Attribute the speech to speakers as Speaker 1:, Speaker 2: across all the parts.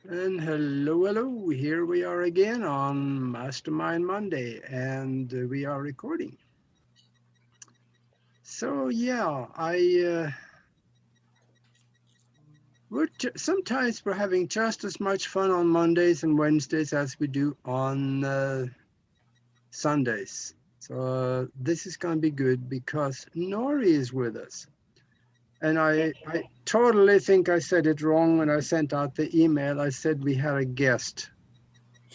Speaker 1: And hello, hello. Here we are again on Mastermind Monday, and we are recording. So yeah, sometimes we're having just as much fun on Mondays and Wednesdays as we do on Sundays. So this is going to be good because Nori is with us, and I totally think I said it wrong when I sent out the email. I said we had a guest.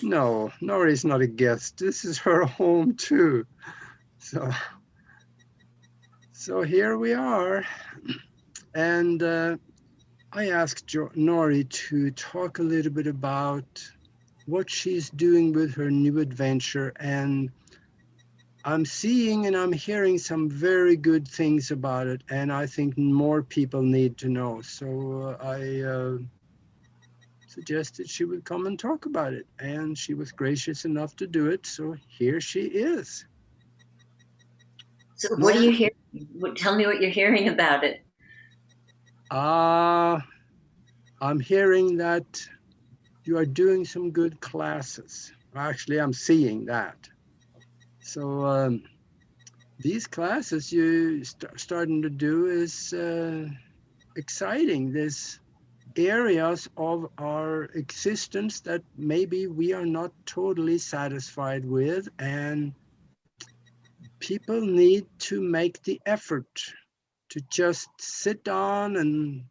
Speaker 1: No, Nori's not a guest. This is her home too. So, so here we are. And I asked Nori to talk a little bit about what she's doing with her new adventure. And I'm seeing and I'm hearing some very good things about it. And I think more people need to know. So I suggested she would come and talk about it. And she was gracious enough to do it. So here she is.
Speaker 2: So what do you
Speaker 1: Nori?
Speaker 2: hear? Tell me what you're hearing about it.
Speaker 1: Uh, I'm hearing that you are doing some good classes. Actually, I'm seeing that. So these classes you starting to do is exciting. There's areas of our existence that maybe we are not totally satisfied with, and people need to make the effort to just sit down and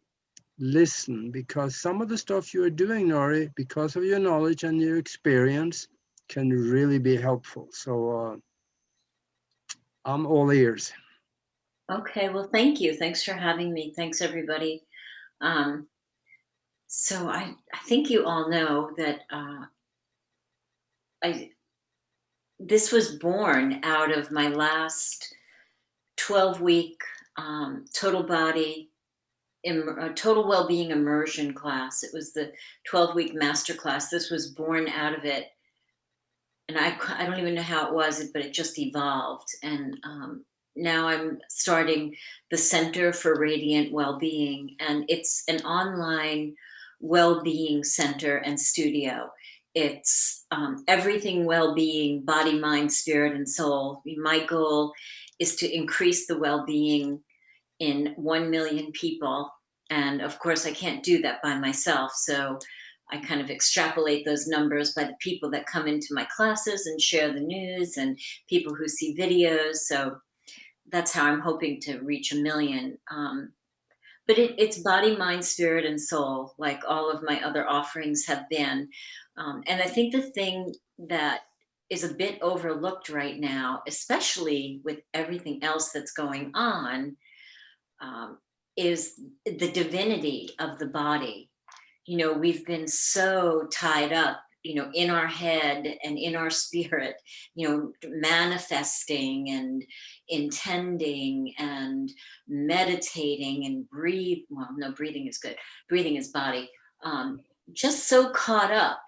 Speaker 1: listen, because some of the stuff you are doing, Nori, because of your knowledge and your experience, can really be helpful. So I'm all ears.
Speaker 2: Okay, well, thank you. Thanks for having me. Thanks, everybody. Um, so I think you all know that I this was born out of my last 12-week total body, total well-being immersion class. It was the 12-week master class. This was born out of it, and I don't even know how it was, but it just evolved. And now I'm starting the Center for Radiant Wellbeing, and it's an online well-being center and studio. It's everything well-being, body, mind, spirit, and soul. My goal is to increase the well-being in 1 million people. And of course, I can't do that by myself. So I kind of extrapolate those numbers by the people that come into my classes and share the news and people who see videos. So that's how I'm hoping to reach 1 million. But it's body, mind, spirit, and soul, like all of my other offerings have been. And I think the thing that is a bit overlooked right now, especially with everything else that's going on, um, is the divinity of the body. We've been so tied up, in our head and in our spirit, manifesting and intending and meditating and breathe. Well, no, breathing is good. Breathing is body. Just so caught up,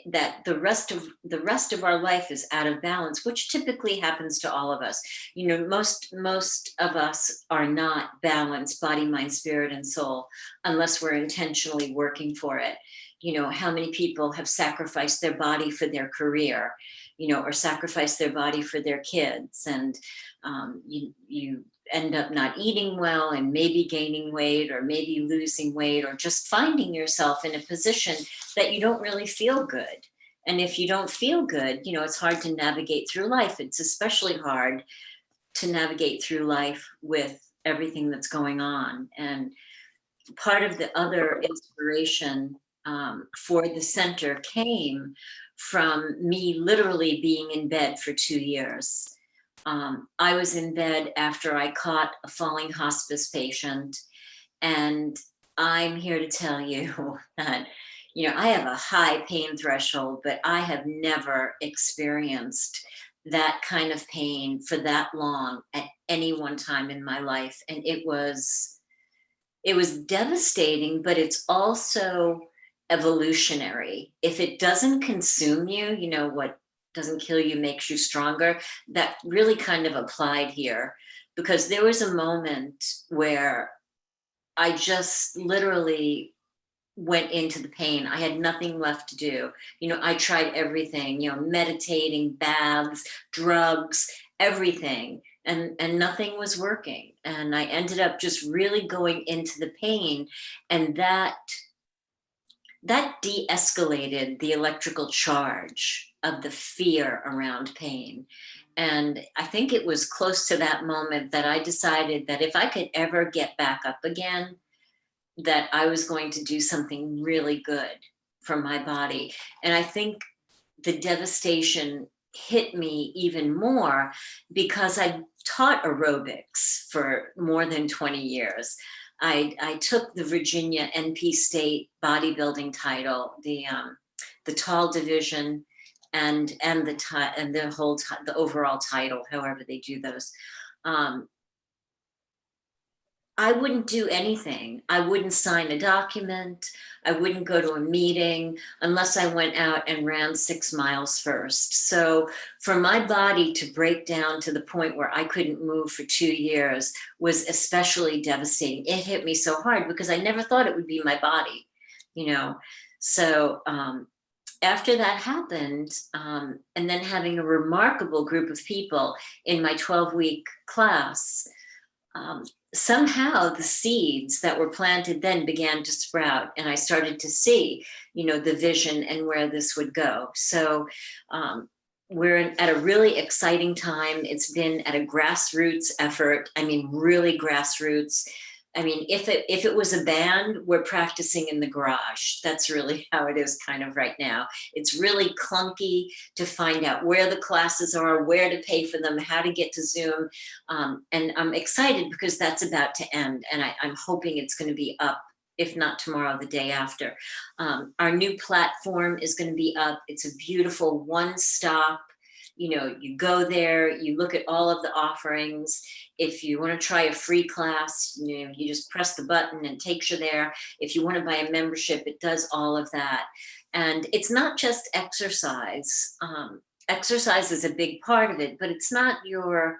Speaker 2: that the rest of our life is out of balance, which typically happens to all of us. Most of us are not balanced, body, mind, spirit, and soul, unless we're intentionally working for it. How many people have sacrificed their body for their career, or sacrificed their body for their kids, and you end up not eating well and maybe gaining weight or maybe losing weight, or just finding yourself in a position that you don't really feel good. And if you don't feel good, it's hard to navigate through life. It's especially hard to navigate through life with everything that's going on. And part of the other inspiration for the center came from me literally being in bed for 2 years. I was in bed after I caught a falling hospice patient, and I'm here to tell you that, I have a high pain threshold, but I have never experienced that kind of pain for that long at any one time in my life. And it was devastating, but it's also evolutionary. If it doesn't consume you, what doesn't kill you makes you stronger. That really kind of applied here, because there was a moment where I just literally went into the pain. I had nothing left to do. I tried everything, meditating, baths, drugs, everything. And nothing was working. And I ended up just really going into the pain. And that de-escalated the electrical charge of the fear around pain. And I think it was close to that moment that I decided that if I could ever get back up again, that I was going to do something really good for my body. And I think the devastation hit me even more because I taught aerobics for more than 20 years. I took the Virginia NP State bodybuilding title, the tall division, and the overall title, however they do those. I wouldn't do anything. I wouldn't sign a document. I wouldn't go to a meeting unless I went out and ran 6 miles first. So for my body to break down to the point where I couldn't move for 2 years was especially devastating. It hit me so hard because I never thought it would be my body, So after that happened, and then having a remarkable group of people in my 12-week class, somehow the seeds that were planted then began to sprout, and I started to see, the vision and where this would go. So we're at a really exciting time. It's been at a grassroots effort. I mean, really grassroots. I mean, if it was a band, we're practicing in the garage. That's really how it is kind of right now. It's really clunky to find out where the classes are, where to pay for them, how to get to Zoom. And I'm excited because that's about to end. And I'm hoping it's going to be up, if not tomorrow, the day after. Our new platform is going to be up. It's a beautiful one-stop. You go there, you look at all of the offerings. If you want to try a free class, you just press the button and it takes you there. If you want to buy a membership, it does all of that. And it's not just exercise. Exercise is a big part of it, but it's not your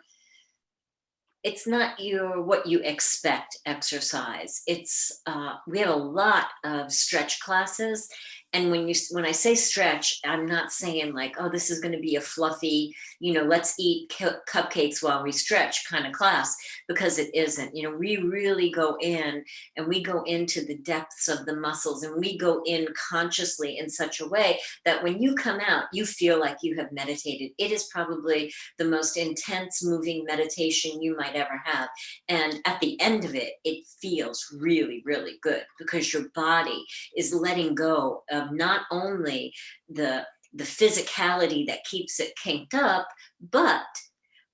Speaker 2: what you expect exercise. It's we have a lot of stretch classes. And when I say stretch, I'm not saying like, oh, this is going to be a fluffy, let's eat cupcakes while we stretch kind of class, because it isn't. We really go in and we go into the depths of the muscles, and we go in consciously in such a way that when you come out, you feel like you have meditated. It is probably the most intense, moving meditation you might ever have. And at the end of it, it feels really, really good because your body is letting go of not only the physicality that keeps it kinked up, but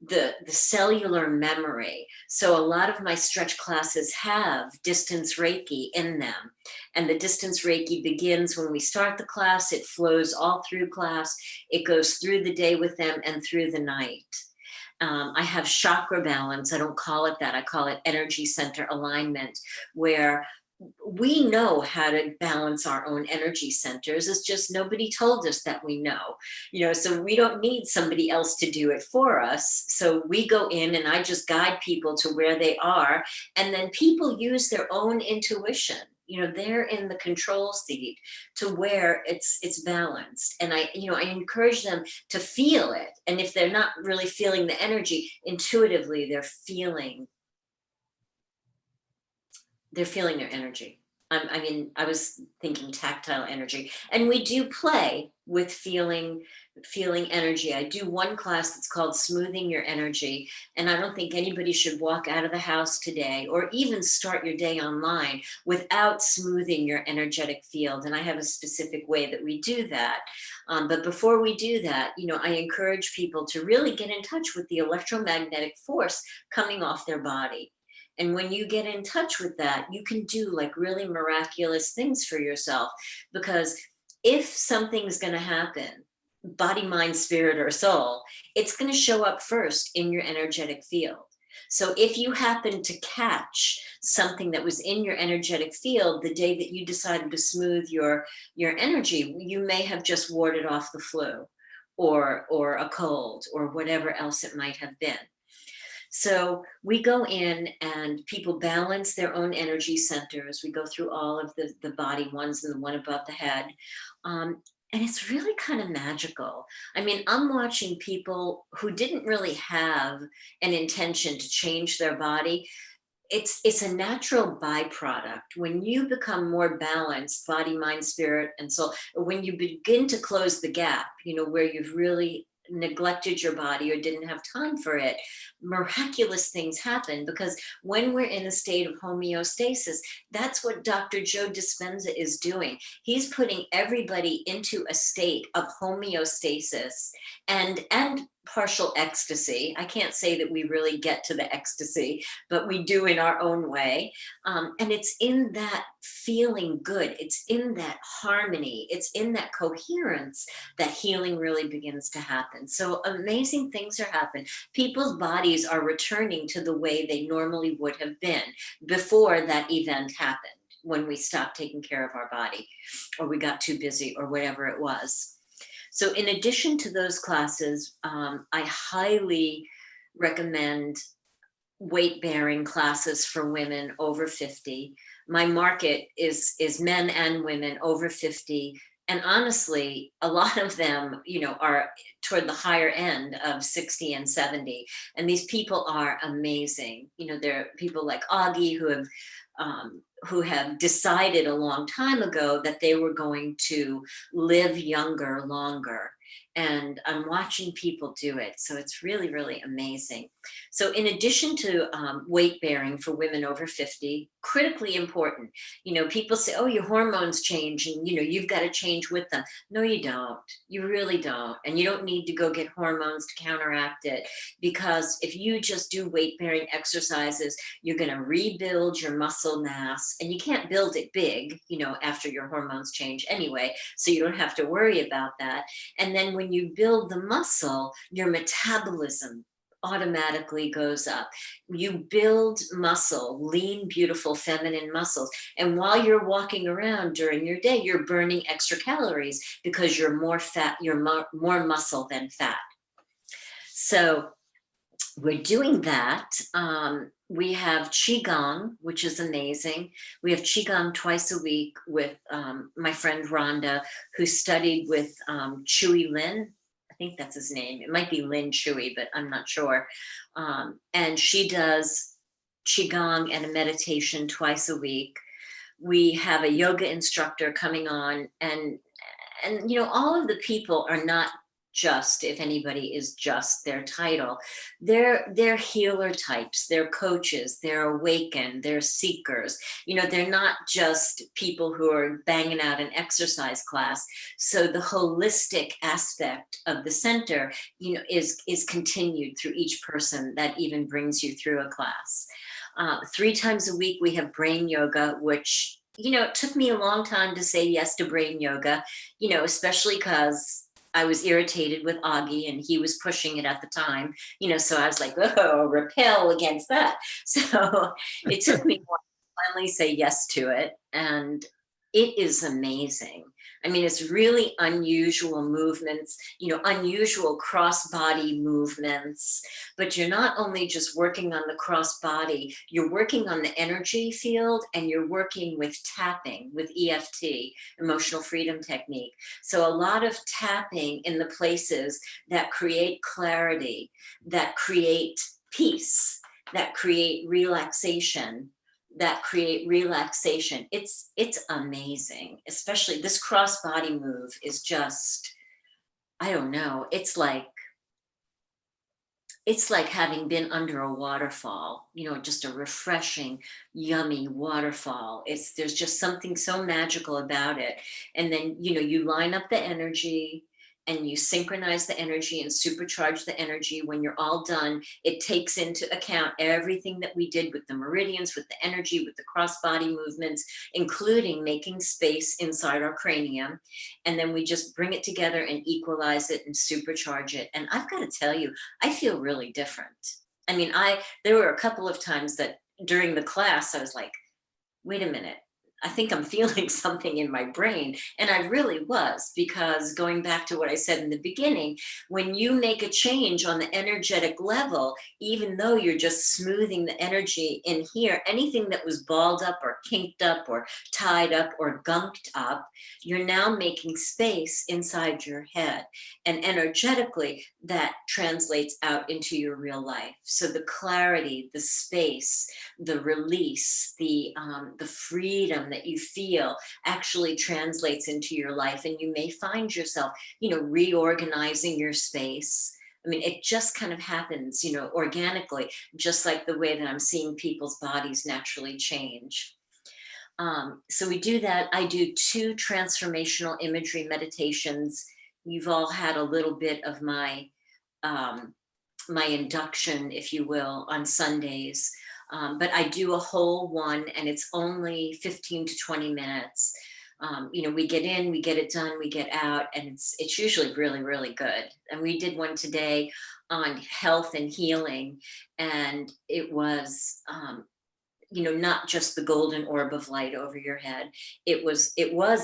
Speaker 2: the cellular memory. So a lot of my stretch classes have distance Reiki in them. And the distance Reiki begins when we start the class. It flows all through class. It goes through the day with them and through the night. I have chakra balance. I don't call it that. I call it energy center alignment, where we know how to balance our own energy centers. It's just nobody told us that we know, so we don't need somebody else to do it for us. So we go in and I just guide people to where they are. And then people use their own intuition. They're in the control seat to where it's balanced. And I encourage them to feel it. And if they're not really feeling the energy, intuitively, they're feeling their energy. I was thinking tactile energy. And we do play with feeling energy. I do one class that's called Smoothing Your Energy. And I don't think anybody should walk out of the house today or even start your day online without smoothing your energetic field. And I have a specific way that we do that. But before we do that, I encourage people to really get in touch with the electromagnetic force coming off their body. And when you get in touch with that, you can do like really miraculous things for yourself. Because if something's going to happen, body, mind, spirit, or soul, it's going to show up first in your energetic field. So if you happen to catch something that was in your energetic field the day that you decided to smooth your energy, you may have just warded off the flu or a cold or whatever else it might have been. So we go in and people balance their own energy centers. We go through all of the body ones and the one above the head. Um, and it's really kind of magical. I mean, I'm watching people who didn't really have an intention to change their body. It's a natural byproduct. When you become more balanced, body, mind, spirit, and soul, when you begin to close the gap, where you've really neglected your body or didn't have time for it, miraculous things happen. Because when we're in a state of homeostasis, that's what Dr. Joe Dispenza is doing. He's putting everybody into a state of homeostasis and partial ecstasy. I can't say that we really get to the ecstasy, but we do in our own way. And it's in that feeling good, it's in that harmony, it's in that coherence that healing really begins to happen. So amazing things are happening. People's bodies are returning to the way they normally would have been before that event happened, when we stopped taking care of our body or we got too busy or whatever it was. So in addition to those classes, I highly recommend weight bearing classes for women over 50. My market is men and women over 50. And honestly, a lot of them, are toward the higher end of 60 and 70. And these people are amazing. There are people like Augie who have decided a long time ago that they were going to live younger, longer. And I'm watching people do it. So it's really, really amazing. So in addition to weight bearing for women over 50, critically important, people say, oh, your hormones change and, you've got to change with them. No, you don't. You really don't. And you don't need to go get hormones to counteract it, because if you just do weight bearing exercises, you're going to rebuild your muscle mass, and you can't build it big, after your hormones change anyway. So you don't have to worry about that. And then when you build the muscle, your metabolism automatically goes up. You build muscle, lean, beautiful, feminine muscles. And while you're walking around during your day, you're burning extra calories because you're more fat, you're more muscle than fat. So we're doing that. We have Qigong, which is amazing. We have Qigong twice a week with my friend Rhonda, who studied with Chui Lin. I think that's his name. It might be Lin Chui, but I'm not sure. And she does Qigong and a meditation twice a week. We have a yoga instructor coming on, and all of the people are not just, if anybody is just their title, they're healer types, they're coaches, they're awakened, they're seekers. They're not just people who are banging out an exercise class. So the holistic aspect of the center, is continued through each person that even brings you through a class. 3 times a week we have brain yoga, which it took me a long time to say yes to brain yoga, especially because I was irritated with Augie and he was pushing it at the time, so I was like, oh, repel against that. So it took me a while to finally say yes to it. And it is amazing. I mean, it's really unusual movements, unusual cross-body movements, but you're not only just working on the cross-body, you're working on the energy field, and you're working with tapping, with EFT, emotional freedom technique. So a lot of tapping in the places that create clarity, that create peace, that create relaxation, It's amazing. Especially this cross body move is just, I don't know. It's like having been under a waterfall, just a refreshing, yummy waterfall. There's just something so magical about it. And then, you line up the energy and you synchronize the energy and supercharge the energy. When you're all done, it takes into account everything that we did with the meridians, with the energy, with the cross-body movements, including making space inside our cranium. And then we just bring it together and equalize it and supercharge it. And I've got to tell you, I feel really different. I mean, there were a couple of times that during the class, I was like, wait a minute, I think I'm feeling something in my brain. And I really was, because going back to what I said in the beginning, when you make a change on the energetic level, even though you're just smoothing the energy in here, anything that was balled up or kinked up or tied up or gunked up, you're now making space inside your head. And energetically, that translates out into your real life. So the clarity, the space, the release, the freedom that you feel actually translates into your life, and you may find yourself, reorganizing your space. I mean, it just kind of happens, organically, just like the way that I'm seeing people's bodies naturally change. So we do that. I do 2 transformational imagery meditations. You've all had a little bit of um, my induction, if you will, on Sundays. But I do a whole one, and it's only 15 to 20 minutes. We get in, we get it done, we get out, and it's usually really, really good. And we did one today on health and healing, and it was not just the golden orb of light over your head. It was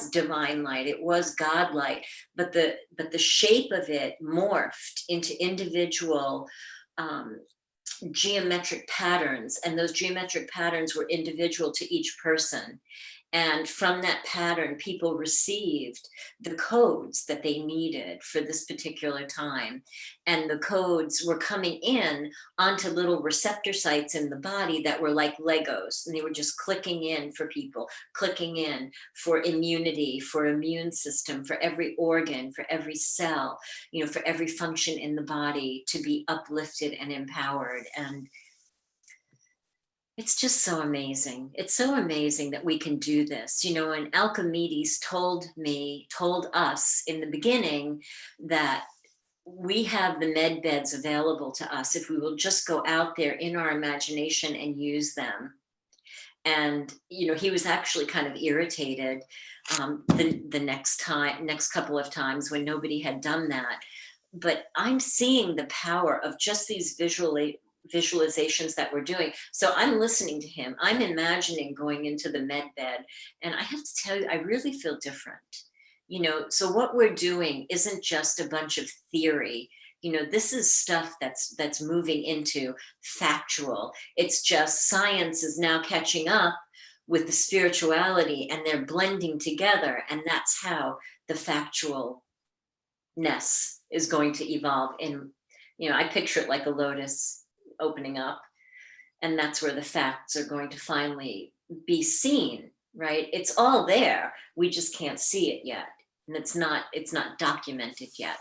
Speaker 2: divine light, it was God light, but the shape of it morphed into individual um, geometric patterns, and those geometric patterns were individual to each person. And from that pattern, people received the codes that they needed for this particular time. And the codes were coming in onto little receptor sites in the body that were like Legos. And they were just clicking in for people, clicking in for immunity, for immune system, for every organ, for every cell, for every function in the body to be uplifted and empowered. And it's just so amazing. It's so amazing that we can do this. And Alchemedes told us in the beginning that we have the med beds available to us if we will just go out there in our imagination and use them. And he was actually kind of irritated the next couple of times when nobody had done that. But I'm seeing the power of just these visualizations that we're doing. So I'm listening to him. I'm imagining going into the med bed. And I have to tell you, I really feel different. So what we're doing isn't just a bunch of theory. This is stuff that's moving into factual. It's just science is now catching up with the spirituality, and they're blending together. And that's how the factualness is going to evolve. And I picture it like a lotus opening up, and that's where the facts are going to finally be seen. Right, it's all there, we just can't see it yet, and it's not documented yet.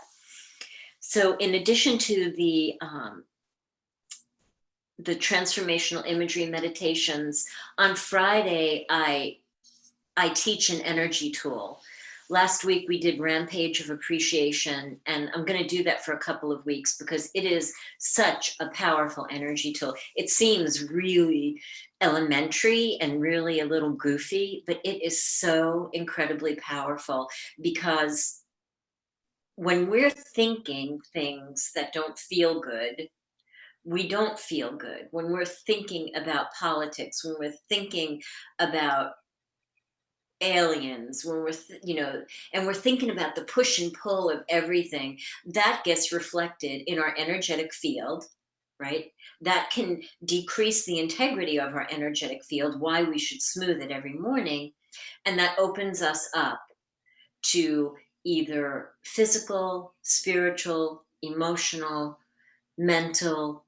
Speaker 2: So in addition to the transformational imagery meditations, on Friday I teach an energy tool. Last week we did Rampage of Appreciation, and I'm going to do that for a couple of weeks because it is such a powerful energy tool. It seems really elementary and really a little goofy, but it is so incredibly powerful, because when we're thinking things that don't feel good, we don't feel good. When we're thinking about politics, when we're thinking about aliens, when and we're thinking about the push and pull of everything, that gets reflected in our energetic field, right? That can decrease the integrity of our energetic field, why we should smooth it every morning. And that opens us up to either physical, spiritual, emotional, mental,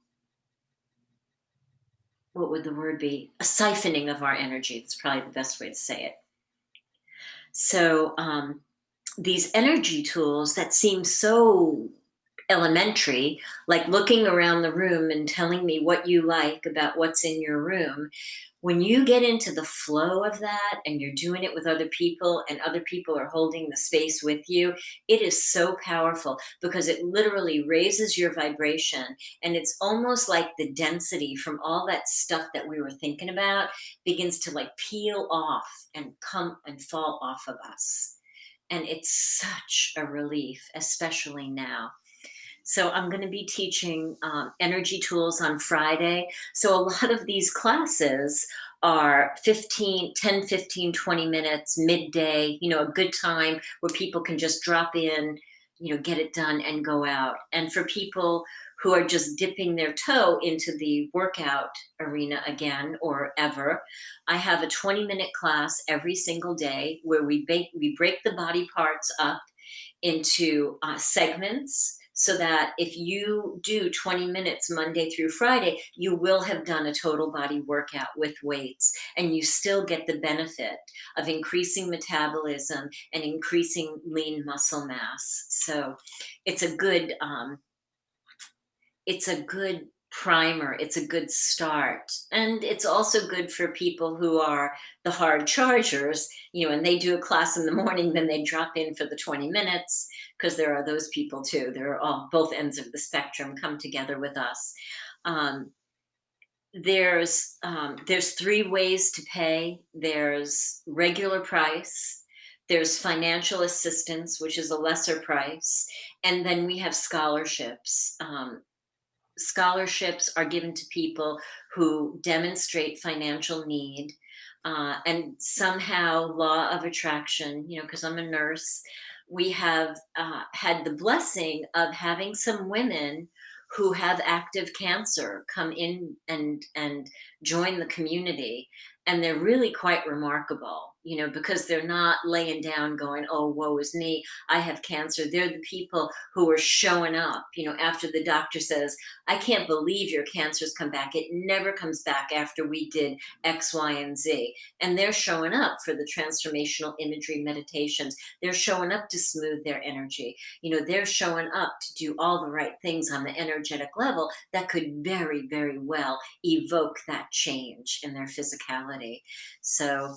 Speaker 2: what would the word be? A siphoning of our energy. That's probably the best way to say it. So these energy tools that seem so elementary, like looking around the room and telling me what you like about what's in your room, when you get into the flow of that and you're doing it with other people and other people are holding the space with you, it is so powerful because it literally raises your vibration. And it's almost like the density from all that stuff that we were thinking about begins to like peel off and come and fall off of us. And it's such a relief, especially now. So I'm going to be teaching energy tools on Friday. So a lot of these classes are 10, 15, 20 minutes, midday, a good time where people can just drop in, get it done and go out. And for people who are just dipping their toe into the workout arena again or ever, I have a 20-minute class every single day where we break the body parts up into segments, so that if you do 20 minutes Monday through Friday, you will have done a total body workout with weights, and you still get the benefit of increasing metabolism and increasing lean muscle mass. So it's a good it's a good primer, it's a good start. And it's also good for people who are the hard chargers, and they do a class in the morning, then they drop in for the 20 minutes, because there are those people too. They're all both ends of the spectrum come together with us. Um, there's three ways to pay. There's regular price, there's financial assistance, which is a lesser price, and then we have scholarships. Scholarships are given to people who demonstrate financial need, and somehow law of attraction, because I'm a nurse, we have had the blessing of having some women who have active cancer come in and join the community. And they're really quite remarkable, because they're not laying down going, oh, woe is me, I have cancer. They're the people who are showing up, after the doctor says, I can't believe your cancer's come back. It never comes back after we did X, Y, and Z. And they're showing up for the transformational imagery meditations. They're showing up to smooth their energy. They're showing up to do all the right things on the energetic level that could very, very well evoke that change in their physicality. So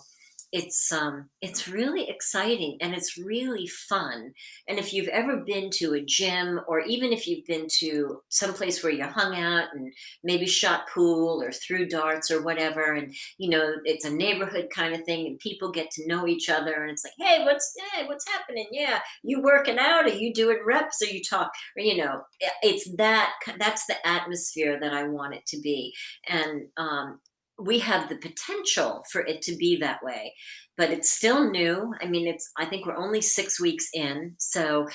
Speaker 2: it's really exciting, and it's really fun. And if you've ever been to a gym, or even if you've been to some place where you hung out and maybe shot pool or threw darts or whatever, and it's a neighborhood kind of thing, and people get to know each other, and it's like, hey, what's happening? Yeah, you working out? Are you doing reps? Or you talk? Or that's the atmosphere that I want it to be. And we have the potential for it to be that way, but it's still new. I mean, I think we're only 6 weeks in. So,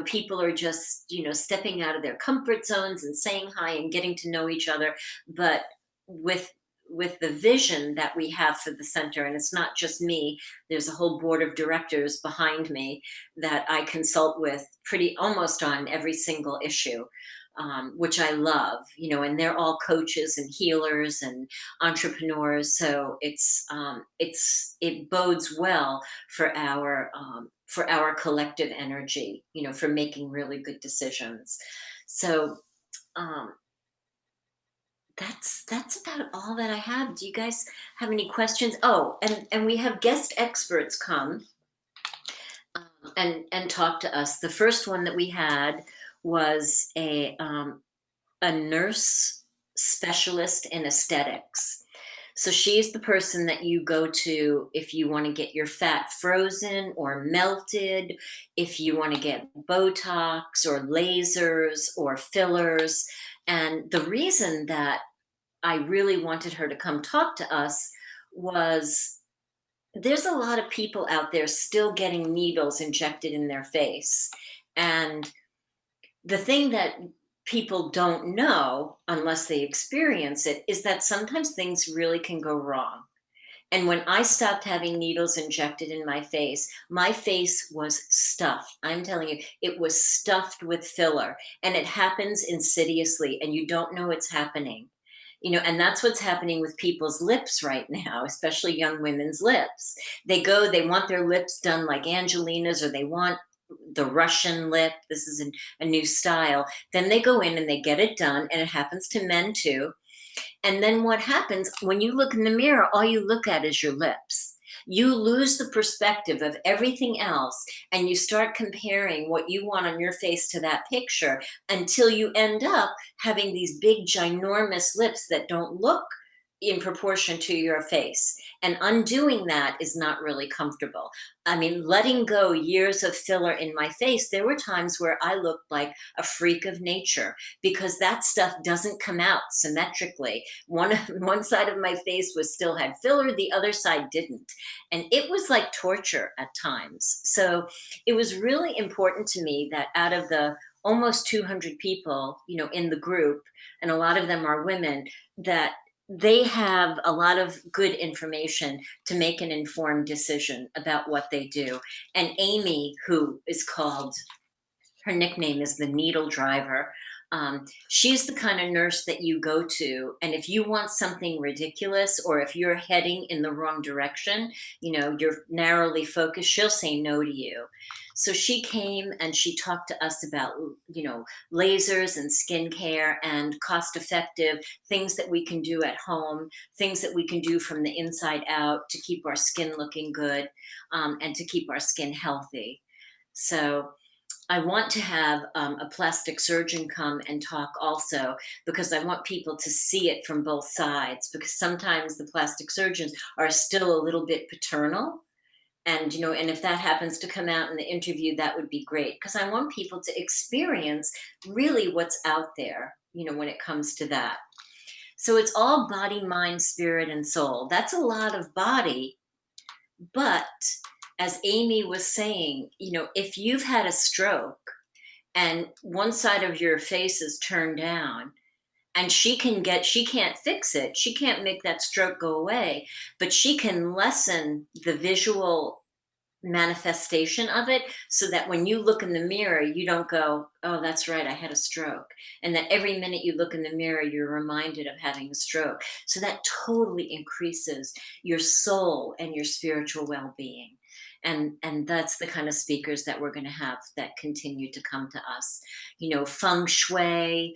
Speaker 2: people are just, stepping out of their comfort zones and saying hi and getting to know each other. But with the vision that we have for the center, and it's not just me, there's a whole board of directors behind me that I consult with pretty almost on every single issue. Which I love, and they're all coaches and healers and entrepreneurs. So it bodes well for our collective energy, for making really good decisions. So um, that's about all that I have. Do you guys have any questions? Oh, and we have guest experts come and talk to us. The first one that we had was a nurse specialist in aesthetics. So she's the person that you go to if you want to get your fat frozen or melted, if you want to get Botox or lasers or fillers. And the reason that I really wanted her to come talk to us was there's a lot of people out there still getting needles injected in their face. And the thing that people don't know unless they experience it is that sometimes things really can go wrong. And when I stopped having needles injected in my face was stuffed. I'm telling you, it was stuffed with filler, and it happens insidiously, and you don't know it's happening. And that's what's happening with people's lips right now, especially young women's lips. They want their lips done like Angelina's, or they want the Russian lip. This is a new style. Then they go in and they get it done, and it happens to men too. And then what happens when you look in the mirror, all you look at is your lips. You lose the perspective of everything else, and you start comparing what you want on your face to that picture, until you end up having these big, ginormous lips that don't look in proportion to your face. And undoing that is not really comfortable. I mean, letting go years of filler in my face, there were times where I looked like a freak of nature because that stuff doesn't come out symmetrically. One side of my face was still had filler, the other side didn't. And it was like torture at times. So it was really important to me that out of the almost 200 people, in the group, and a lot of them are women, that they have a lot of good information to make an informed decision about what they do. And Amy, who is called, her nickname is the needle driver. She's the kind of nurse that you go to, and if you want something ridiculous, or if you're heading in the wrong direction, you're narrowly focused, she'll say no to you. So she came and she talked to us about, lasers and skincare and cost effective things that we can do at home, things that we can do from the inside out to keep our skin looking good, and to keep our skin healthy. So I want to have a plastic surgeon come and talk also, because I want people to see it from both sides, because sometimes the plastic surgeons are still a little bit paternal. And if that happens to come out in the interview, that would be great, because I want people to experience really what's out there, when it comes to that. So it's all body, mind, spirit, and soul. That's a lot of body, but as Amy was saying, if you've had a stroke and one side of your face is turned down, and she can't fix it. She can't make that stroke go away, but she can lessen the visual manifestation of it, so that when you look in the mirror, you don't go, oh, that's right, I had a stroke. And that every minute you look in the mirror, you're reminded of having a stroke. So that totally increases your soul and your spiritual well-being. And that's the kind of speakers that we're going to have that continue to come to us. Feng shui,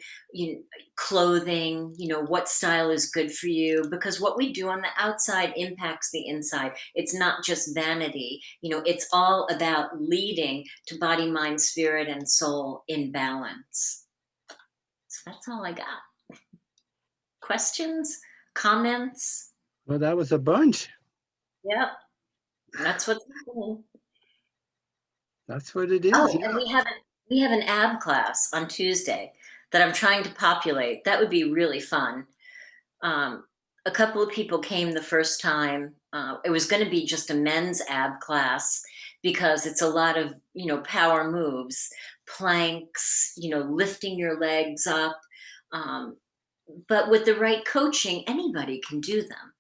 Speaker 2: clothing, what style is good for you, because what we do on the outside impacts the inside. It's not just vanity, it's all about leading to body, mind, spirit, and soul in balance. So that's all I got. Questions, comments?
Speaker 1: Well, that was a bunch.
Speaker 2: Yep. That's what's happening.
Speaker 1: That's what it is.
Speaker 2: Oh,
Speaker 1: Yeah.
Speaker 2: and we have an ab class on Tuesday that I'm trying to populate. That would be really fun. A couple of people came the first time. It was going to be just a men's ab class, because it's a lot of, power moves, planks, lifting your legs up. But with the right coaching, anybody can do them.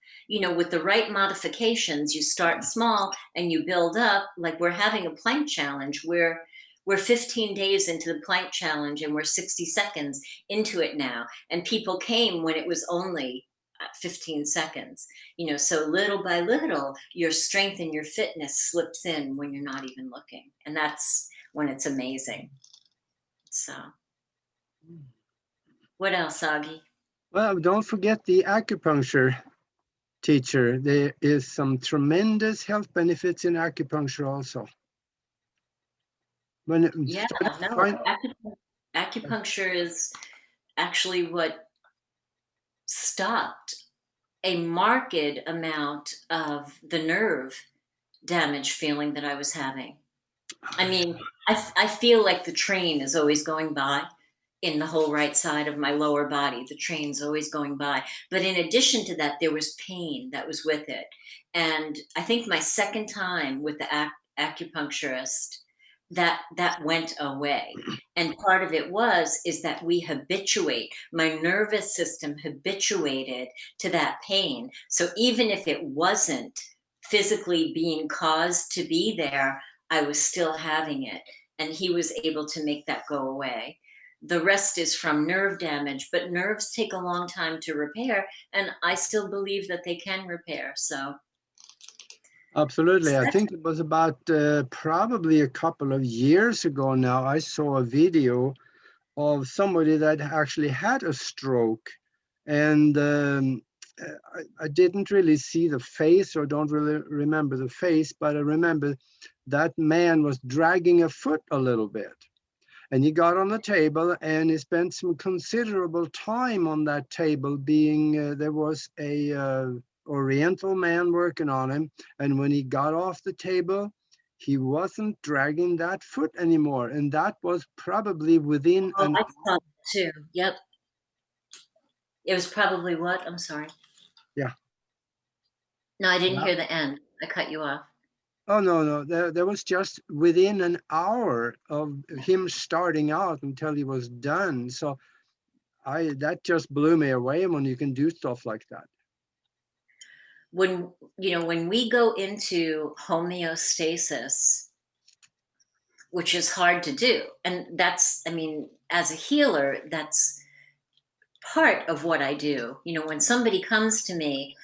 Speaker 2: With the right modifications, you start small and you build up. Like, we're having a plank challenge where we're 15 days into the plank challenge and we're 60 seconds into it now. And people came when it was only 15 seconds. So little by little, your strength and your fitness slips in when you're not even looking. And that's when it's amazing. So what else, Augie?
Speaker 1: Well, don't forget the acupuncture teacher. There is some tremendous health benefits in acupuncture also.
Speaker 2: Acupuncture is actually what stopped a marked amount of the nerve damage feeling that I was having. I mean, I feel like the train is always going by in the whole right side of my lower body. The train's always going by. But in addition to that, there was pain that was with it. And I think my second time with the acupuncturist, that went away. And part of it is that we habituate, my nervous system habituated to that pain. So even if it wasn't physically being caused to be there, I was still having it. And he was able to make that go away. The rest is from nerve damage, but nerves take a long time to repair. And I still believe that they can repair. So
Speaker 1: absolutely. I think it was about probably a couple of years ago now, I saw a video of somebody that actually had a stroke. And I didn't really see the face, or don't really remember the face, but I remember that man was dragging a foot a little bit. And he got on the table and he spent some considerable time on that table, being there was a Oriental man working on him. And when he got off the table, he wasn't dragging that foot anymore. And that was probably within
Speaker 2: Oh,
Speaker 1: an
Speaker 2: I saw
Speaker 1: hour.
Speaker 2: that too. Yep. It was probably what? I'm sorry.
Speaker 1: Yeah.
Speaker 2: No, I didn't
Speaker 1: Yeah.
Speaker 2: hear the end. I cut you off.
Speaker 1: Oh, no, no. There was just within an hour of him starting out until he was done. So that just blew me away when you can do stuff like that.
Speaker 2: When we go into homeostasis, which is hard to do, and that's, I mean, as a healer, that's part of what I do. When somebody comes to me,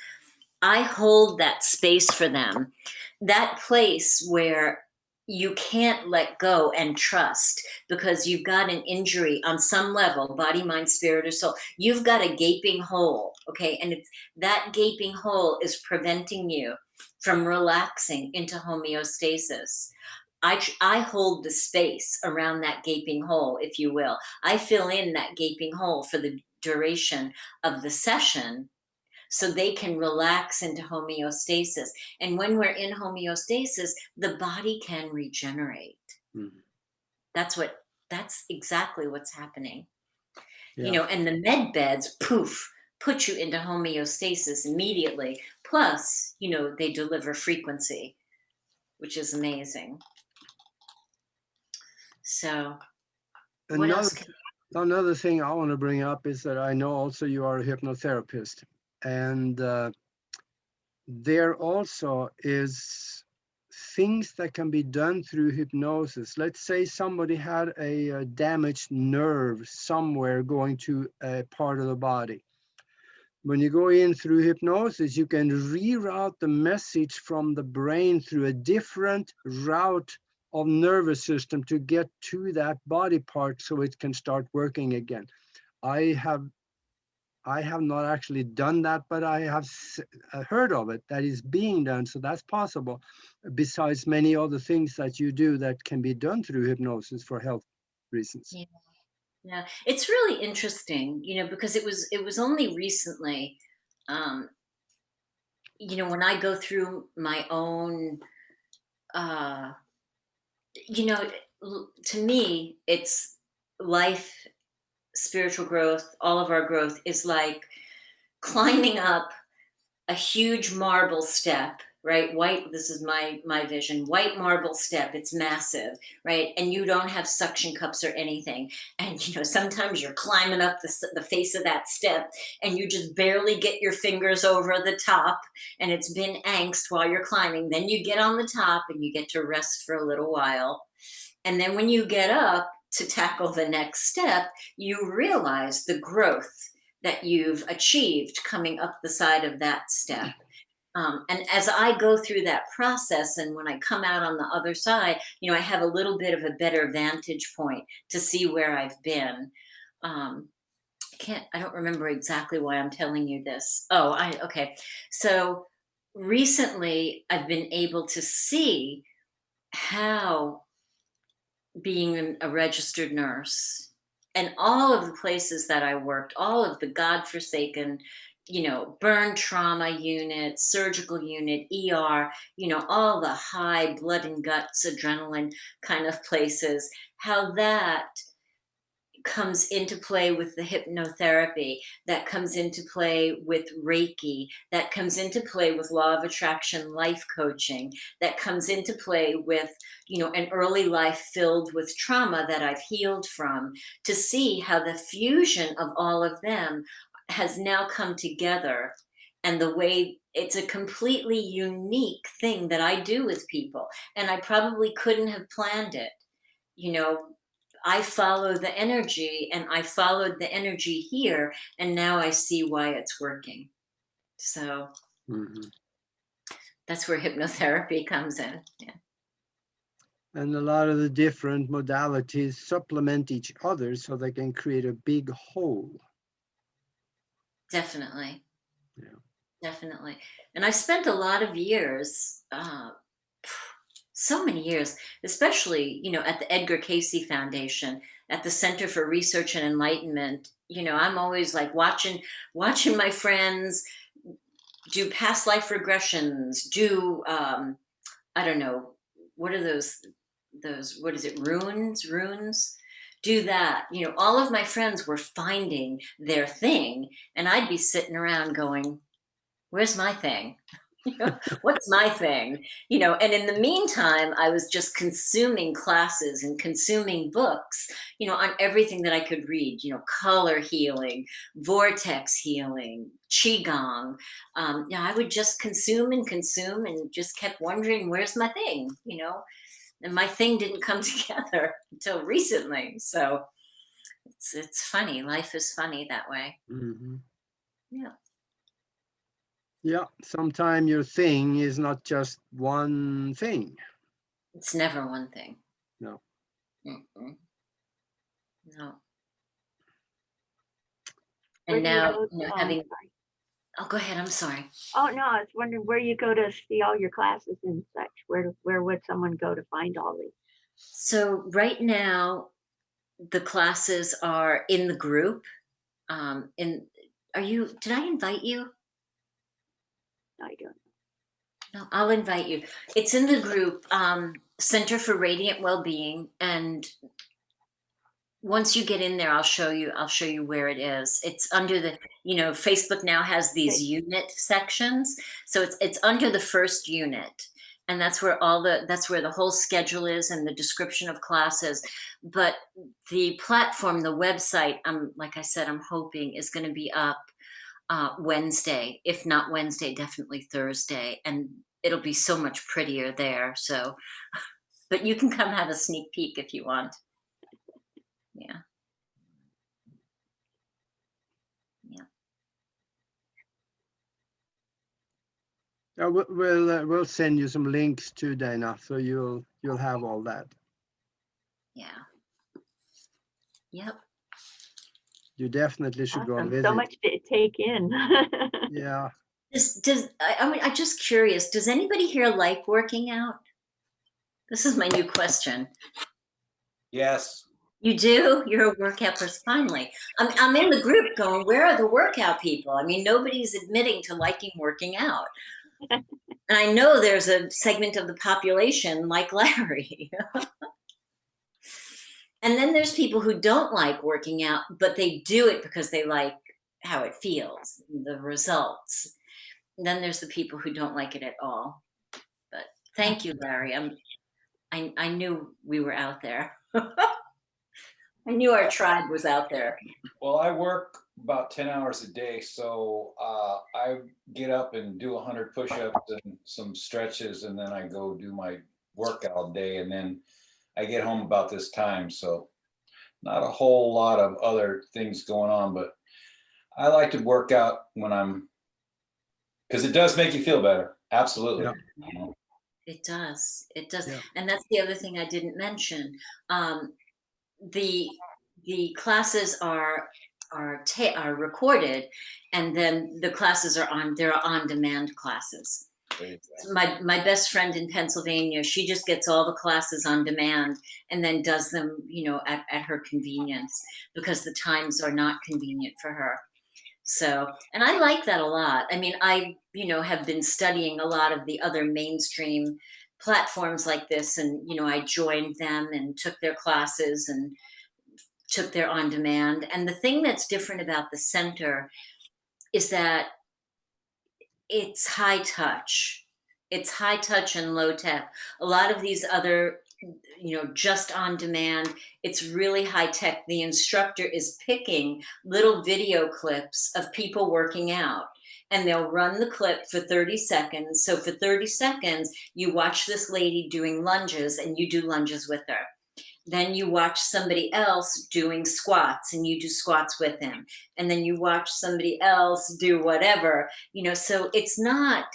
Speaker 2: I hold that space for them, that place where you can't let go and trust because you've got an injury on some level, body, mind, spirit, or soul. You've got a gaping hole, okay? And that gaping hole is preventing you from relaxing into homeostasis. I hold the space around that gaping hole, if you will. I fill in that gaping hole for the duration of the session so they can relax into homeostasis. And when we're in homeostasis, the body can regenerate.
Speaker 1: Mhm.
Speaker 2: That's exactly what's happening.
Speaker 1: Yeah.
Speaker 2: And the med beds, poof, put you into homeostasis immediately. Plus, they deliver frequency, which is amazing. So, what
Speaker 1: Another
Speaker 2: else can
Speaker 1: another thing I want to bring up is that I know also you are a hypnotherapist, and there also is things that can be done through hypnosis. Let's say somebody had a damaged nerve somewhere going to a part of the body. When you go in through hypnosis, you can reroute the message from the brain through a different route of nervous system to get to that body part so it can start working again. I have I have not actually done that, but I have heard of it that is being done. So that's possible, besides many other things that you do that can be done through hypnosis for health reasons.
Speaker 2: yeah, yeah. It's really interesting, because it was only recently, um, when I go through my own, uh, you know, to me, it's life, spiritual growth, all of our growth is like climbing up a huge marble step, right? White, this is my vision. White marble step, it's massive, right? And you don't have suction cups or anything. And sometimes you're climbing up the face of that step and you just barely get your fingers over the top, and it's been angst while you're climbing. Then you get on the top and you get to rest for a little while. And then when you get up to tackle the next step, you realize the growth that you've achieved coming up the side of that step. And as I go through that process, and when I come out on the other side, I have a little bit of a better vantage point to see where I've been. Um, I don't remember exactly why I'm telling you this. Okay. So recently I've been able to see how being a registered nurse and all of the places that I worked, all of the godforsaken, burn trauma unit, surgical unit, ER, all the high blood and guts, adrenaline kind of places, how that comes into play with the hypnotherapy, that comes into play with Reiki, that comes into play with law of attraction life coaching, that comes into play with, an early life filled with trauma that I've healed from, to see how the fusion of all of them has now come together. And the way it's a completely unique thing that I do with people. And I probably couldn't have planned it. You know, I follow the energy, and I followed the energy here, and now I see why it's working. So
Speaker 1: Mhm.
Speaker 2: that's where hypnotherapy comes in. Yeah,
Speaker 1: And a lot of the different modalities supplement each other so they can create a big whole.
Speaker 2: definitely.
Speaker 1: Yeah.
Speaker 2: Definitely. And I've spent a lot of years, so many years, especially, at the Edgar Casey Foundation, at the Center for Research and Enlightenment. I'm always like watching my friends do past life regressions, do I don't know, what are those what is it, runes, do that. All of my friends were finding their thing, and I'd be sitting around going, where's my thing? What's my thing? And in the meantime, I was just consuming classes and consuming books, on everything that I could read, color healing, vortex healing, qigong. I would just consume and consume and just kept wondering, where's my thing? And my thing didn't come together until recently. So it's funny. Life is funny that way.
Speaker 1: Mm-hmm.
Speaker 2: Yeah.
Speaker 1: Yeah, sometimes your thing is not just one thing.
Speaker 2: It's never one thing.
Speaker 1: No.
Speaker 2: Mm-mm. No.
Speaker 3: Where
Speaker 2: And
Speaker 3: do you
Speaker 2: now,
Speaker 3: go?
Speaker 2: having.
Speaker 3: Sorry.
Speaker 2: Oh, go ahead. I'm sorry.
Speaker 3: Oh no, I was wondering where you go to see all your classes and such. Where would someone go to find all these?
Speaker 2: So right now, the classes are in the group. Did I invite you?
Speaker 3: I don't
Speaker 2: No, I'll invite you. It's in the group, Center for Radiant Wellbeing, and once you get in there, I'll show you where it is. It's under the, Facebook now has these
Speaker 3: Okay.
Speaker 2: unit sections. So it's under the first unit. And that's where the whole schedule is and the description of classes. But the platform, the website, like I said, I'm hoping is going to be up Wednesday. If not Wednesday, definitely Thursday. And it'll be so much prettier there. So, but you can come have a sneak peek if you want. Yeah.
Speaker 1: We'll send you some links to Dana, so you'll have all that.
Speaker 2: Yeah. Yep.
Speaker 1: You definitely should go and visit.
Speaker 3: So much to take in.
Speaker 1: Yeah.
Speaker 2: I'm just curious, does anybody here like working out? This is my new question.
Speaker 4: Yes.
Speaker 2: You do? You're a workout person. Finally. I'm in the group going, where are the workout people? I mean, nobody's admitting to liking working out. And I know there's a segment of the population like Larry. And then there's people who don't like working out, but they do it because they like how it feels, the results. And then there's the people who don't like it at all. But thank you, Larry. I knew we were out there. I knew our tribe was out there.
Speaker 4: Well, I work about 10 hours a day, so I get up and do 100 push-ups and some stretches, and then I go do my workout day, and then I get home about this time. So not a whole lot of other things going on, but I like to work out because it does make you feel better. Absolutely.
Speaker 1: Yeah.
Speaker 2: It does. It does.
Speaker 1: Yeah.
Speaker 2: And that's the other thing I didn't mention. The classes are recorded, and then the classes are on-demand classes. My best friend in Pennsylvania, she just gets all the classes on demand and then does them, at her convenience, because the times are not convenient for her. So, and I like that a lot. I mean, I, have been studying a lot of the other mainstream platforms like this, and, I joined them and took their classes and took their on demand. And the thing that's different about the center is that it's high touch. It's high touch and low tech. A lot of these other, just on demand, it's really high tech. The instructor is picking little video clips of people working out, and they'll run the clip for 30 seconds. So for 30 seconds, you watch this lady doing lunges and you do lunges with her. Then you watch somebody else doing squats and you do squats with him. And then you watch somebody else do whatever, so it's not,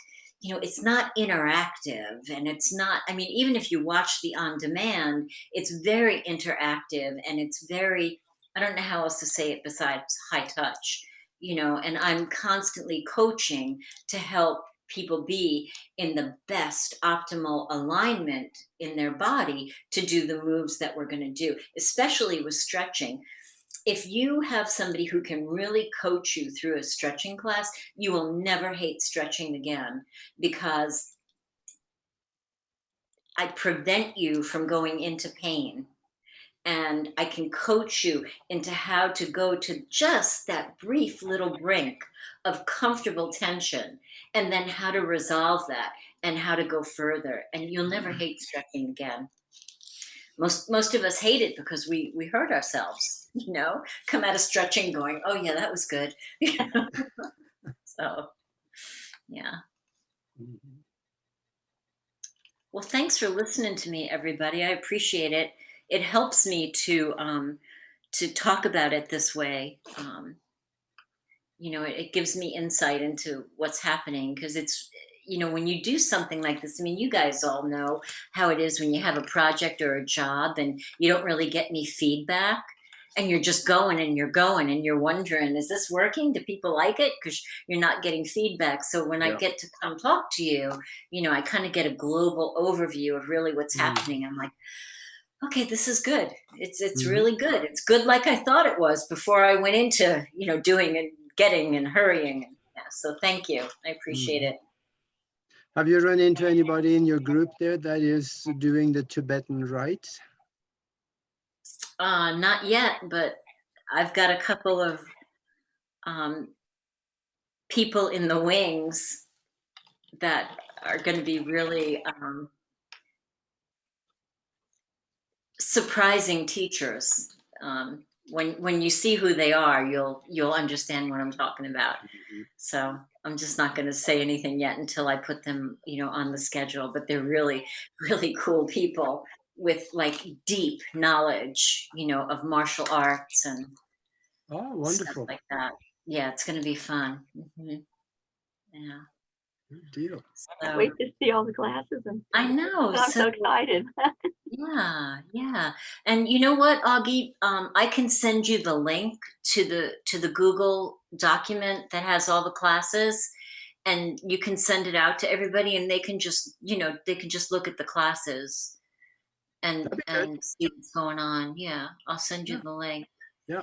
Speaker 2: it's not interactive, and it's not, I mean, even if you watch the on demand, it's very interactive, and it's very, I don't know how else to say it besides high touch, and I'm constantly coaching to help people be in the best optimal alignment in their body to do the moves that we're going to do, especially with stretching. If you have somebody who can really coach you through a stretching class, you will never hate stretching again, because I prevent you from going into pain. And I can coach you into how to go to just that brief little brink of comfortable tension, and then how to resolve that and how to go further. And you'll never hate stretching again. Most of us hate it because we hurt ourselves, come out of stretching going, oh yeah, that was good. So, yeah.
Speaker 1: Mhm.
Speaker 2: Well, thanks for listening to me, everybody. I appreciate it. It helps me to talk about it this way. It gives me insight into what's happening, because it's, when you do something like this, I mean, you guys all know how it is when you have a project or a job and you don't really get any feedback, and you're just going and you're going and you're wondering, is this working? Do people like it? Because you're not getting feedback. So when I
Speaker 1: Yeah.
Speaker 2: get to come talk to you, I kind of get a global overview of really what's happening. I'm like, okay, this is good. It's
Speaker 1: Mhm.
Speaker 2: really good. It's good like I thought it was before I went into, doing and getting and hurrying. Yeah, so thank you. I appreciate
Speaker 1: Mhm.
Speaker 2: it.
Speaker 1: Have you run into anybody in your group there that is doing the Tibetan rites?
Speaker 2: Not yet, but I've got a couple of people in the wings that are going to be really surprising teachers. When you see who they are, you'll understand what I'm talking about.
Speaker 1: Mhm.
Speaker 2: So I'm just not going to say anything yet until I put them, on the schedule. But they're really, really cool people with like deep knowledge, of martial arts and
Speaker 1: Oh,
Speaker 2: stuff
Speaker 1: wonderful.
Speaker 2: like that. Yeah, it's going to be fun. Yeah.
Speaker 1: Good deal.
Speaker 3: Can't
Speaker 2: So
Speaker 3: wait to see all the classes, and
Speaker 2: I know.
Speaker 3: I'm so excited.
Speaker 2: Yeah. And you know what, Augie? I can send you the link to the Google document that has all the classes, and you can send it out to everybody, and they can just, they can just look at the classes
Speaker 1: That'd be good.
Speaker 2: and see what's going on. Yeah, I'll send you
Speaker 1: Yeah.
Speaker 2: the link.
Speaker 1: Yeah.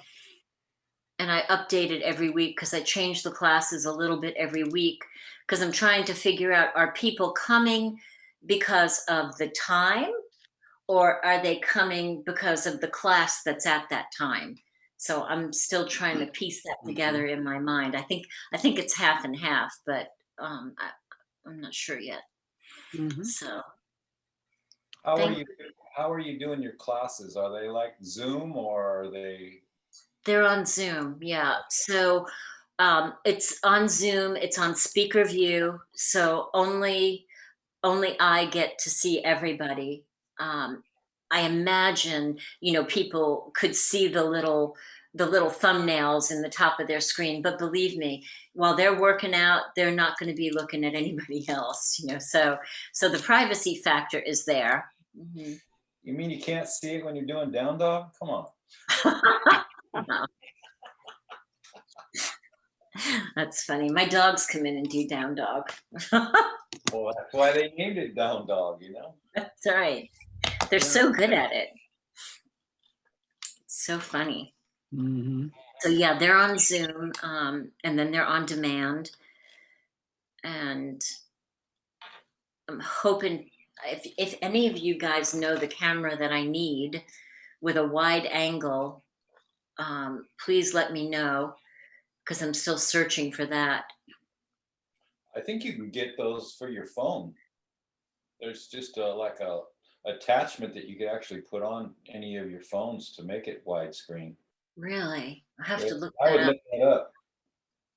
Speaker 2: And I update it every week because I change the classes a little bit every week, because I'm trying to figure out, are people coming because of the time, or are they coming because of the class that's at that time? So I'm still trying to piece that
Speaker 1: Mhm.
Speaker 2: together in my mind. I think it's half and half, but I'm not sure yet.
Speaker 1: Mhm.
Speaker 2: So
Speaker 4: How are
Speaker 2: thank
Speaker 4: you, how are you doing your classes? Are they like Zoom or are they?
Speaker 2: They're on Zoom, yeah. So it's on Zoom. It's on speaker view, so only I get to see everybody. Um, I imagine, people could see the little thumbnails in the top of their screen, but believe me, while they're working out, they're not going to be looking at anybody else, so the privacy factor is there. Mhm.
Speaker 4: You mean you can't see it when you're doing down dog? Come on.
Speaker 2: No, that's funny. My dogs come in and do down dog.
Speaker 4: Well, that's why they named it down dog, you know?
Speaker 2: That's right. They're
Speaker 1: Yeah.
Speaker 2: so good at it. It's so funny.
Speaker 1: Mhm.
Speaker 2: So yeah, they're on Zoom, and then they're on demand. And I'm hoping, if any of you guys know the camera that I need with a wide angle, please let me know, because I'm still searching for that.
Speaker 4: I think you can get those for your phone. There's just like a attachment that you could actually put on any of your phones to make it widescreen.
Speaker 2: Really, I have to look
Speaker 4: I
Speaker 2: that
Speaker 4: would
Speaker 2: up.
Speaker 4: look that up.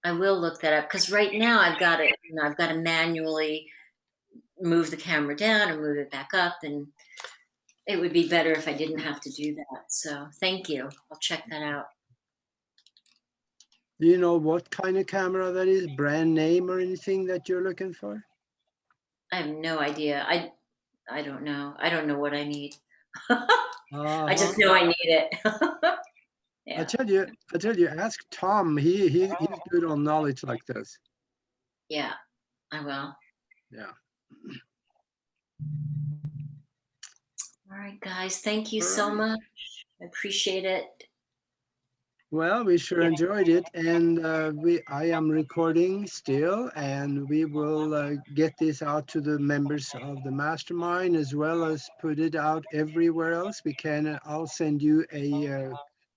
Speaker 2: I will look that up, because right now I've got it. I've got to manually move the camera down and move it back up, and it would be better if I didn't have to do that. So thank you. I'll check that out.
Speaker 1: Do you know what kind of camera that is? Brand name or anything that you're looking for?
Speaker 2: I have no idea. I don't know. I don't know what I need. I
Speaker 1: Uh-huh.
Speaker 2: just know I need it.
Speaker 1: I
Speaker 2: Yeah.
Speaker 1: tell you, ask Tom. He's good on knowledge like this.
Speaker 2: Yeah, I will.
Speaker 1: Yeah.
Speaker 2: All right, guys. Thank you
Speaker 1: All
Speaker 2: so
Speaker 1: right.
Speaker 2: much. I appreciate it.
Speaker 1: Well, we sure
Speaker 3: Yeah.
Speaker 1: enjoyed it, and I am recording still, and we will get this out to the members of the mastermind as well as put it out everywhere else we can. I'll send you a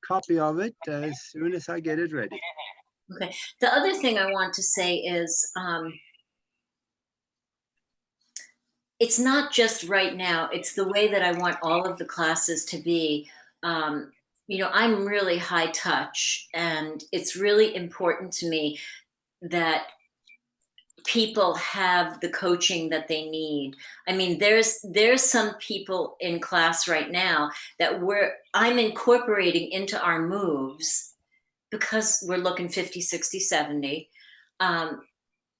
Speaker 1: copy of it as soon as I get it ready.
Speaker 2: Okay. The other thing I want to say is it's not just right now, it's the way that I want all of the classes to be. You know, I'm really high touch, and it's really important to me that people have the coaching that they need. I mean, there's some people in class right now that I'm incorporating into our moves because we're looking 50, 60, 70.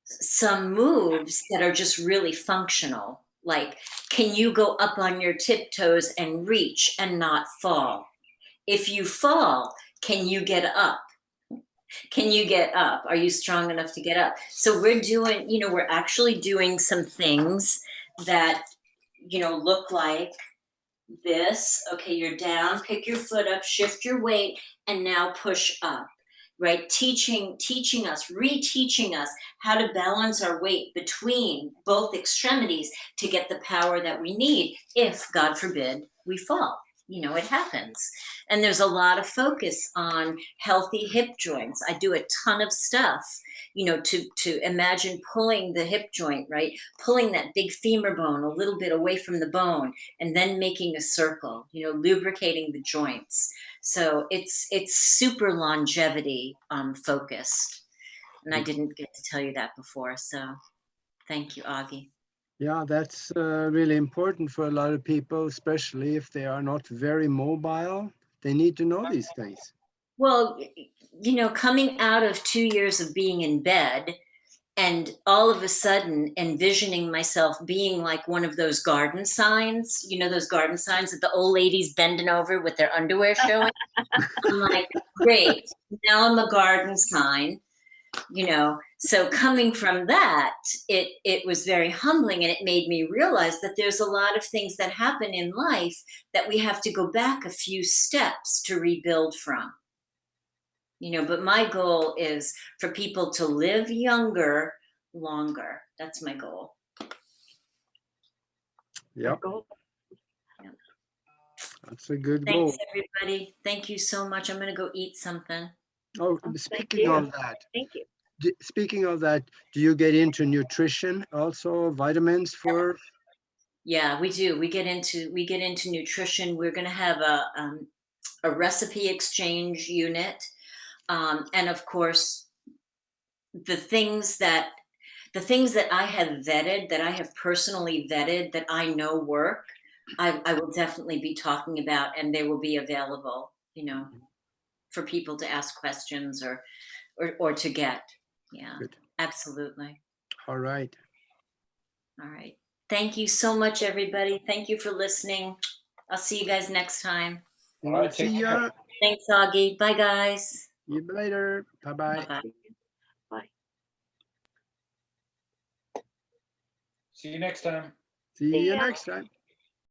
Speaker 2: Some moves that are just really functional. Like, can you go up on your tiptoes and reach and not fall? If you fall, can you get up? Can you get up? Are you strong enough to get up? So we're doing, you know, we're actually doing some things that, you know, look like this. Okay, you're down, pick your foot up, shift your weight, and now push up. Right? Teaching us, reteaching us how to balance our weight between both extremities to get the power that we need if, God forbid, we fall. You know, it happens. And there's a lot of focus on healthy hip joints. I do a ton of stuff, you know, to imagine pulling the hip joint, right? Pulling that big femur bone a little bit away from the bone and then making a circle, you know, lubricating the joints. So it's super longevity focused. And I didn't get to tell you that before. So thank you, Augie.
Speaker 1: Yeah, that's really important for a lot of people, especially if they are not very mobile. They need to know these things.
Speaker 2: Well, you know, coming out of 2 years of being in bed and all of a sudden envisioning myself being like one of those garden signs, you know, those garden signs that the old ladies bending over with their underwear showing. I'm like, great, now I'm a garden sign, you know. So coming from that, it was very humbling, and it made me realize that there's a lot of things that happen in life that we have to go back a few steps to rebuild from. You know, but my goal is for people to live younger, longer. That's my goal.
Speaker 1: Yep,
Speaker 3: Goal.
Speaker 1: that's a good
Speaker 2: Thanks,
Speaker 1: goal.
Speaker 2: everybody. Thank you so much. I'm going to go eat something.
Speaker 1: Oh,
Speaker 3: Thank
Speaker 1: speaking
Speaker 3: you.
Speaker 1: of that,
Speaker 3: Thank you.
Speaker 1: speaking of that, do you get into nutrition also, vitamins for?
Speaker 2: Yeah, we do. We get into nutrition. We're going to have a recipe exchange unit, and of course, the things that I have vetted, that I have personally vetted, that I know work, I will definitely be talking about, and they will be available, you know, for people to ask questions or to get. Yeah,
Speaker 1: Good.
Speaker 2: absolutely.
Speaker 1: All right.
Speaker 2: All right. Thank you so much, everybody. Thank you for listening. I'll see you guys next time.
Speaker 4: All right,
Speaker 1: See
Speaker 4: take
Speaker 1: ya.
Speaker 4: care.
Speaker 2: Thanks, Augie. Bye, guys.
Speaker 1: See you later. Bye-bye.
Speaker 2: Bye-bye.
Speaker 3: Bye.
Speaker 4: See you next time.
Speaker 1: See
Speaker 3: See
Speaker 1: you
Speaker 3: ya.
Speaker 1: next time.